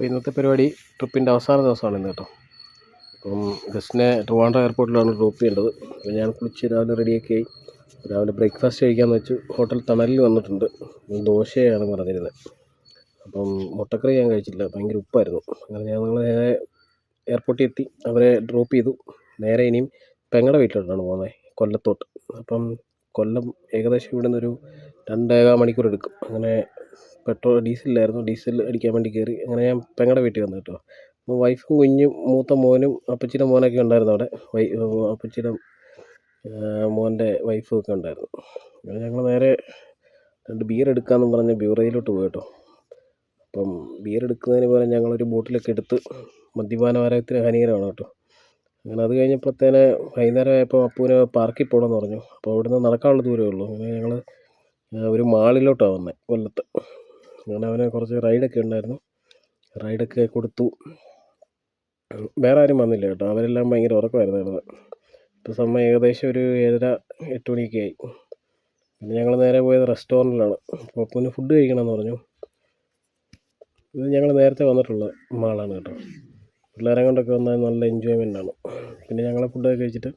അപ്പോൾ ഇന്നത്തെ പരിപാടി ട്രിപ്പിൻ്റെ അവസാന ദിവസമാണ് ഇന്ന് കേട്ടോ. അപ്പം ഗസ്റ്റിനെ ട്രിവാൻഡ്രം എയർപോർട്ടിലാണ് ഡ്രോപ്പ് ചെയ്യേണ്ടത്. അപ്പോൾ ഞാൻ കുളിച്ച് രാവിലെ റെഡിയൊക്കെ ആയി രാവിലെ ബ്രേക്ക്ഫാസ്റ്റ് കഴിക്കാമെന്ന് വെച്ച് ഹോട്ടൽ തണലിൽ വന്നിട്ടുണ്ട്. ദോശയാണ് പറഞ്ഞിരുന്നത്. അപ്പം മുട്ടക്കറി ഞാൻ കഴിച്ചില്ല, ഭയങ്കര ഉപ്പായിരുന്നു. അങ്ങനെ ഞങ്ങൾ നേരെ എയർപോർട്ടിൽ എത്തി, അവരെ ഡ്രോപ്പ് ചെയ്തു. നേരെ ഇനിയും പെങ്ങളുടെ വീട്ടിലോട്ടാണ് പോകുന്നത്, കൊല്ലത്തോട്ട്. അപ്പം കൊല്ലം ഏകദേശം ഇവിടെ നിന്നൊരു 2.25 മണിക്കൂർ എടുക്കും. അങ്ങനെ ഡീസലില്ലായിരുന്നു, ഡീസൽ അടിക്കാൻ വേണ്ടി കയറി. അങ്ങനെ ഞാൻ പെങ്ങളുടെ വീട്ടിൽ വന്നു കേട്ടോ. അപ്പോൾ വൈഫും കുഞ്ഞും മൂത്ത മോനും അപ്പച്ചിയുടെ മോനൊക്കെ ഉണ്ടായിരുന്നു അവിടെ. അപ്പച്ചിയുടെ മോൻ്റെ വൈഫും ഒക്കെ ഉണ്ടായിരുന്നു. അങ്ങനെ ഞങ്ങൾ നേരെ 2 ബിയർ എടുക്കാമെന്ന് പറഞ്ഞ് ബ്യൂറയിലോട്ട് പോയി കേട്ടോ. അപ്പം ബിയർ എടുക്കുന്നതിന് പോലെ ഞങ്ങളൊരു ബോട്ടിലൊക്കെ എടുത്ത്, മദ്യപാനവാരത്തിന് ഹാനികരമാണ് കേട്ടോ. അങ്ങനെ അത് കഴിഞ്ഞപ്പോഴത്തേന് വൈകുന്നേരം ആയപ്പോൾ അപ്പൂന് പാർക്കിൽ പോകണമെന്ന് പറഞ്ഞു. അപ്പോൾ അവിടുന്ന് നടക്കാനുള്ള ദൂരമേ ഉള്ളൂ. അങ്ങനെ ഞങ്ങൾ ഒരു മാളിലോട്ടാണ് വന്നത്, കൊല്ലത്ത്. അങ്ങനെ അവന് കുറച്ച് റൈഡൊക്കെ ഉണ്ടായിരുന്നു, റൈഡൊക്കെ കൊടുത്തു. വേറെ ആരും വന്നില്ല കേട്ടോ, അവരെല്ലാം ഭയങ്കര ഉറക്കമായിരുന്നു. ഇപ്പോൾ സമയം ഏകദേശം ഒരു 7:30-8 മണിയൊക്കെ ആയി. പിന്നെ ഞങ്ങൾ നേരെ പോയത് റെസ്റ്റോറൻറ്റിലാണ്. അപ്പോൾ അപ്പൂന് ഫുഡ് കഴിക്കണമെന്ന് പറഞ്ഞു. ഇത് ഞങ്ങൾ നേരത്തെ വന്നിട്ടുള്ള മാളാണ് കേട്ടോ. പിള്ളേരെ കൊണ്ടൊക്കെ വന്നാൽ നല്ല എൻജോയ്മെൻ്റാണ്. പിന്നെ ഞങ്ങൾ ഫുഡൊക്കെ കഴിച്ചിട്ട്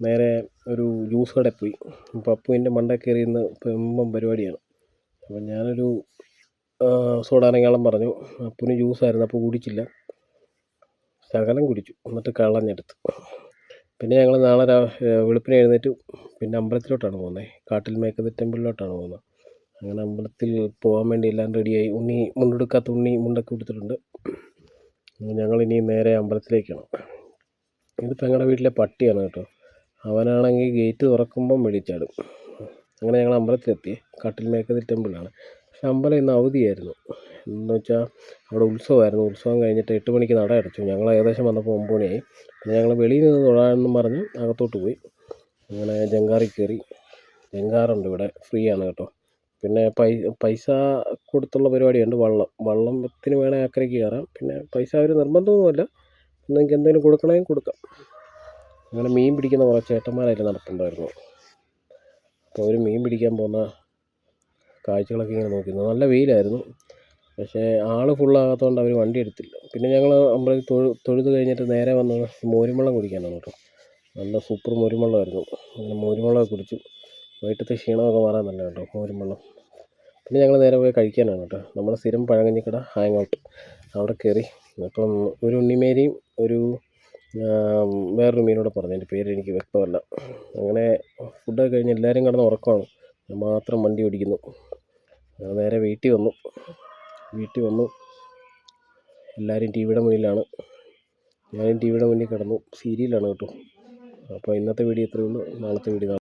നേരെ ഒരു ജ്യൂസ് കടയിൽ പോയി. അപ്പോൾ അപ്പുവിൻ്റെ മണ്ടേ കയറി ഇന്ന് പരിപാടിയാണ്. അപ്പോൾ ഞാനൊരു സോഡാനെങ്കാളം പറഞ്ഞു. അപ്പുവിന് ജ്യൂസായിരുന്നു, അപ്പോൾ കുടിച്ചില്ല, ശകലം കുടിച്ചു, എന്നിട്ട് കളഞ്ഞെടുത്ത്. പിന്നെ ഞങ്ങൾ നാളെ വെളുപ്പിനെ എഴുന്നേറ്റ് പിന്നെ അമ്പലത്തിലോട്ടാണ് പോകുന്നത്, കാട്ടിൽ മേക്കത് ടെമ്പിളിലോട്ടാണ് പോകുന്നത്. അങ്ങനെ അമ്പലത്തിൽ പോകാൻ വേണ്ടി എല്ലാം റെഡിയായി. മുണ്ടെടുക്കാത്ത ഉണ്ണി മുണ്ടൊക്കെ കൊടുത്തിട്ടുണ്ട്. ഞങ്ങളിനി നേരെ അമ്പലത്തിലേക്കാണ്. ഇത് പെങ്ങളുടെ വീട്ടിലെ പട്ടിയാണ് കേട്ടോ. അവനാണെങ്കിൽ ഗേറ്റ് തുറക്കുമ്പം വെടിച്ചാടും. അങ്ങനെ ഞങ്ങൾ അമ്പലത്തിലെത്തി, കാട്ടിൽ മേക്കത് ടെമ്പിളാണ്. പക്ഷെ അമ്പലം ഇന്ന് അവധിയായിരുന്നു. എന്ന് വെച്ചാൽ അവിടെ ഉത്സവമായിരുന്നു. ഉത്സവം കഴിഞ്ഞിട്ട് 8 മണിക്ക് നട അടച്ചു. ഞങ്ങൾ ഏകദേശം വന്നപ്പോൾ 9 മണിയായി. പിന്നെ ഞങ്ങൾ വെളിയിൽ നിന്ന് തൊഴാമെന്നും പറഞ്ഞ് അകത്തോട്ട് പോയി. അങ്ങനെ ജങ്കാറിൽ കയറി. ജങ്കാറുണ്ട് ഇവിടെ, ഫ്രീ ആണ് കേട്ടോ. പിന്നെ പൈസ കൊടുത്തുള്ള പരിപാടിയുണ്ട്. വള്ളത്തിന് വേണേൽ അക്കരയ്ക്ക് കയറാം. പിന്നെ പൈസ ഒരു നിർബന്ധമൊന്നുമില്ല, നിങ്ങൾക്ക് എന്തെങ്കിലും കൊടുക്കണമെങ്കിൽ കൊടുക്കാം. അങ്ങനെ മീൻ പിടിക്കുന്ന കുറേ ചേട്ടന്മാരായിട്ട് നടപ്പുണ്ടായിരുന്നു. അപ്പോൾ അവർ മീൻ പിടിക്കാൻ പോകുന്ന കാഴ്ചകളൊക്കെ ഇങ്ങനെ നോക്കുന്നു. നല്ല വെയിലായിരുന്നു, പക്ഷേ ആൾ ഫുള്ളാകാത്തതുകൊണ്ട് അവർ വണ്ടി എടുത്തില്ല. പിന്നെ ഞങ്ങൾ അമ്പലത്തിൽ തൊഴുത് കഴിഞ്ഞിട്ട് നേരെ വന്ന് മോരുവെള്ളം കുടിക്കാനാണ് കേട്ടോ. നല്ല സൂപ്പർ മോരുവെള്ളമായിരുന്നു. അങ്ങനെ മോരുവെള്ളമൊക്കെ കുടിച്ചു. വൈകിട്ടത്തെ ക്ഷീണമൊക്കെ മാറാൻ നല്ല കേട്ടോ മോരുവെള്ളം. പിന്നെ ഞങ്ങൾ നേരെ പോയി കഴിക്കാനാണ് കേട്ടോ. നമ്മുടെ സ്ഥിരം പഴങ്കഞ്ഞിക്കട ഹാങ് ഔട്ട്, അവിടെ കയറി. അപ്പം ഒരു ഉണ്ണിമേരിയും വേറൊരു മീനോടെ പറഞ്ഞു, എൻ്റെ പേര് എനിക്ക് വ്യക്തമല്ല. അങ്ങനെ ഫുഡൊക്കെ കഴിഞ്ഞ് എല്ലാവരും കിടന്ന് ഉറക്കമാണ്, ഞാൻ മാത്രം വണ്ടി ഓടിക്കുന്നു. നേരെ വീട്ടിൽ വന്നു. എല്ലാവരും ടി വിയുടെ മുന്നിലാണ്, ഞാനും ടി വിയുടെ മുന്നിൽ കിടന്നു. സീരിയലാണ് കേട്ടോ. അപ്പോൾ ഇന്നത്തെ വീഡിയോ ഇത്രയേ ഉള്ളൂ. നാളത്തെ വീഡിയോ